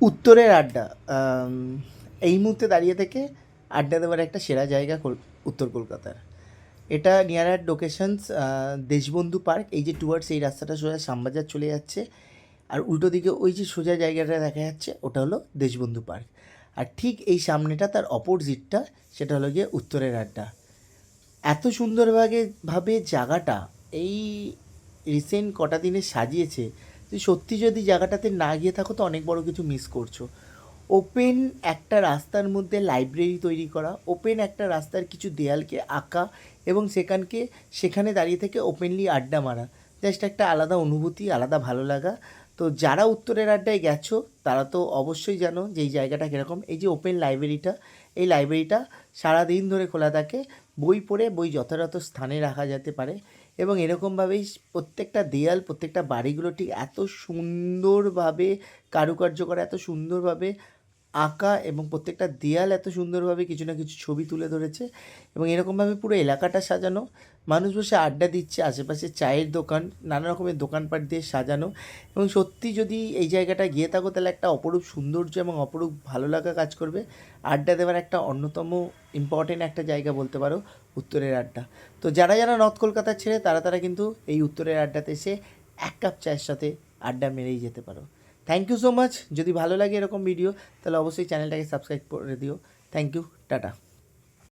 উত্তরের আড্ডা এই মুহূর্তে দাঁড়িয়ে থেকে আড্ডা দেওয়ার একটা সেরা জায়গা উত্তর কলকাতার। এটা near at locations Deshbandhu park. এই যে টুয়ার্ডস এই রাস্তাটা সোজা শ্যামবাজার চলে যাচ্ছে, আর উল্টো দিকে ওই যে সোজা জায়গাটা দেখা যাচ্ছে ওটা হলো দেশবন্ধু পার্ক। আর ঠিক এই সামনেটা তার অপোজিটটা, সেটা হলো গিয়ে উত্তরের আড্ডা। এত সুন্দরভাবে জায়গাটা এই রিসেন্ট কটা দিনে সাজিয়েছে যে সত্যি যদি জায়গাটাতে না গিয়ে থাকো তো অনেক বড় কিছু মিস করছো। ওপেন একটা রাস্তার মধ্যে লাইব্রেরি তৈরি করা, ওপেন একটা রাস্তার কিছু দেয়ালকে আঁকা এবং সেখানে দাঁড়িয়ে থেকে ওপেনলি আড্ডা মারা, জাস্ট একটা আলাদা অনুভূতি, আলাদা ভালো লাগা। তো যারা উত্তরের আড্ডায় গেছো তারা তো অবশ্যই জানো যে এই জায়গাটা কীরকম। এই যে ওপেন লাইব্রেরিটা, এই লাইব্রেরিটা সারাদিন ধরে খোলা থাকে, বই পড়ে বই যথাযথ স্থানে রাখা যেতে পারে। এবং এরকমভাবেই প্রত্যেকটা দেয়াল, প্রত্যেকটা বাড়িগুলো ঠিক এত সুন্দরভাবে কারুকার্য করা, এত সুন্দরভাবে আঁকা, এবং প্রত্যেকটা দেয়াল এত সুন্দরভাবে কিছু না কিছু ছবি তুলে ধরেছে। এবং এরকমভাবে পুরো এলাকাটা সাজানো, মানুষ বসে আড্ডা দিচ্ছে, আশেপাশে চায়ের দোকান, নানা রকমের দোকানপাট দিয়ে সাজানো। এবং সত্যি যদি এই জায়গাটা গিয়ে থাকো তাহলে একটা অপরূপ সৌন্দর্য এবং অপরূপ ভালো লাগা কাজ করবে। আড্ডা দেওয়ার একটা অন্যতম ইম্পর্টেন্ট একটা জায়গা বলতে পারো উত্তরের আড্ডা। তো যারা যারা নর্থ কলকাতা ছেড়ে তারা কিন্তু এই উত্তরের আড্ডাতে এসে এক কাপ চায়ের সাথে আড্ডা মেরেই যেতে পারো। Thank you so much. যদি ভালো লাগে এরকম ভিডিও তাহলে অবশ্যই চ্যানেলটাকে সাবস্ক্রাইব করে দিও। Thank you, tata.